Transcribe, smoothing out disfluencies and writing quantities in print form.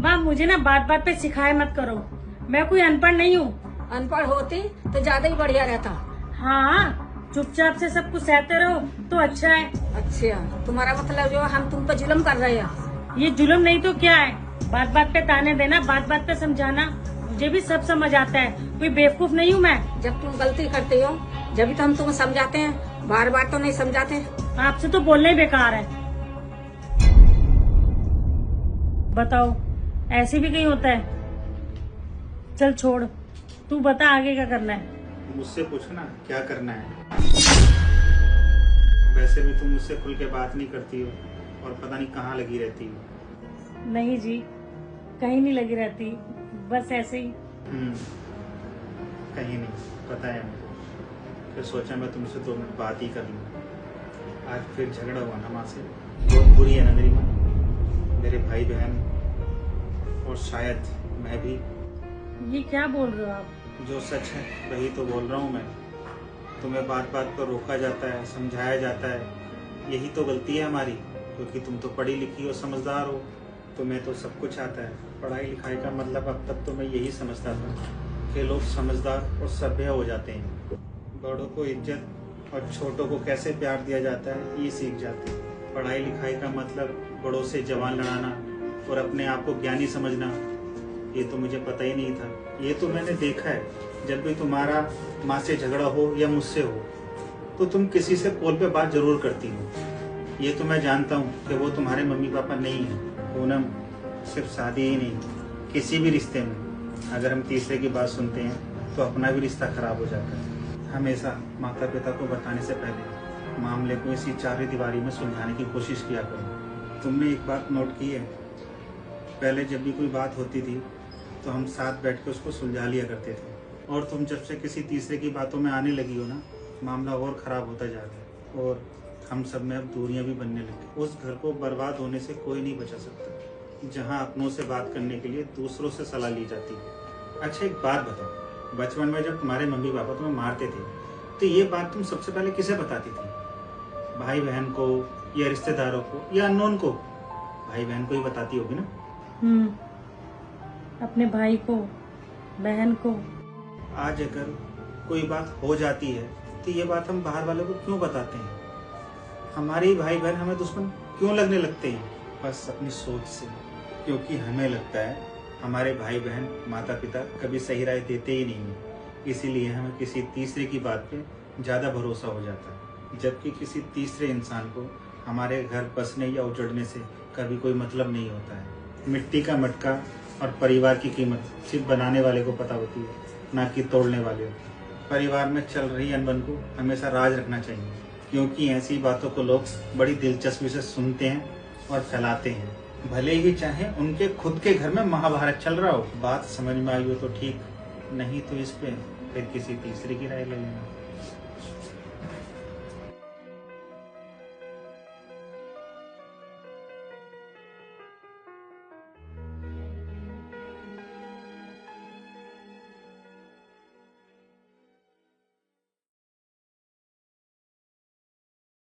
माँ मुझे ना बात बात पे सिखाए मत करो, मैं कोई अनपढ़ नहीं हूँ। अनपढ़ होती तो ज्यादा ही बढ़िया रहता। हाँ चुपचाप से सब कुछ सहते रहो तो अच्छा है। अच्छा, तुम्हारा मतलब जो हम तुम पर जुल्म कर रहे हैं। ये जुल्म नहीं तो क्या है, बात बात पे ताने देना, बात बात पे समझाना, मुझे भी सब समझ आता है, कोई बेवकूफ नहीं हूँ मैं। जब तुम गलती करते हो जब तो हम तुम्हें समझाते हैं, बार बार तो नहीं समझाते। आपसे तो बोलना ही बेकार है। बताओ ऐसे भी कहीं होता है। चल छोड़, तू बता आगे क्या करना है। मुझसे पूछो ना क्या करना है। वैसे भी तुम मुझसे खुल के बात नहीं करती हो और पता नहीं कहाँ लगी रहती हो। नहीं जी, कहीं नहीं लगी रहती, बस ऐसे ही। कहीं नहीं, पता है मुझे। फिर सोचा मैं तुमसे 2 मिनट बात ही कर लूँ। आज फिर झगड़ा हुआ ना माँ से, बहुत बुरी है ना मेरी माँ, मेरे भाई बहन और शायद मैं भी। ये क्या बोल रहे हो आप? जो सच है वही तो बोल रहा हूँ मैं। तुम्हें बात बात पर रोका जाता है, समझाया जाता है, यही तो गलती है हमारी। क्योंकि तुम तो पढ़ी लिखी हो, समझदार हो, तुम्हें तो सब कुछ आता है। पढ़ाई लिखाई का मतलब अब तक तो मैं यही समझता था कि लोग समझदार और सभ्य हो जाते हैं, बड़ों को इज्जत और छोटों को कैसे प्यार दिया जाता है ये सीख जाते हैं। पढ़ाई लिखाई का मतलब बड़ों से जवान लड़ाना और अपने आप को ज्ञानी समझना, ये तो मुझे पता ही नहीं था। ये तो मैंने देखा है, जब भी तुम्हारा माँ से झगड़ा हो या मुझसे हो तो तुम किसी से कॉल पे बात जरूर करती हो। ये तो मैं जानता हूँ कि वो तुम्हारे मम्मी पापा नहीं है। पूनम, सिर्फ शादी ही नहीं, किसी भी रिश्ते में अगर हम तीसरे की बात सुनते हैं तो अपना भी रिश्ता खराब हो जाता है। हमेशा माता पिता को बताने से पहले मामले को इसी 4 दीवारी में सुलझाने की कोशिश किया करो। तुमने एक बात नोट की है, पहले जब भी कोई बात होती थी तो हम साथ बैठ के उसको सुलझा लिया करते थे, और तुम जब से किसी तीसरे की बातों में आने लगी हो ना, मामला और ख़राब होता जाता है और हम सब में अब दूरियां भी बनने लगी। उस घर को बर्बाद होने से कोई नहीं बचा सकता जहां अपनों से बात करने के लिए दूसरों से सलाह ली जाती है। अच्छा एक बात बताओ, बचपन में जब तुम्हारे मम्मी पापा तुम्हें मारते थे तो ये बात तुम सबसे पहले किसे बताती थी? भाई बहन को या रिश्तेदारों को या अननोन को? भाई बहन को ही बताती होगी ना। अपने भाई को, बहन को। आज अगर कोई बात हो जाती है तो ये बात हम बाहर वालों को क्यों बताते हैं? हमारे ही भाई बहन हमें दुश्मन क्यों लगने लगते हैं? बस अपनी सोच से, क्योंकि हमें लगता है हमारे भाई बहन माता पिता कभी सही राय देते ही नहीं है, इसीलिए हमें किसी तीसरे की बात पे ज़्यादा भरोसा हो जाता है। जबकि किसी तीसरे इंसान को हमारे घर बसने या उजड़ने से कभी कोई मतलब नहीं होता है। मिट्टी का मटका और परिवार की कीमत सिर्फ बनाने वाले को पता होती है, ना कि तोड़ने वाले को। परिवार में चल रही अनबन को हमेशा राज रखना चाहिए, क्योंकि ऐसी बातों को लोग बड़ी दिलचस्पी से सुनते हैं और फैलाते हैं, भले ही चाहे उनके खुद के घर में महाभारत चल रहा हो। बात समझ में आई हो तो ठीक, नहीं तो इस पे फिर किसी तीसरे की राय ले लेना।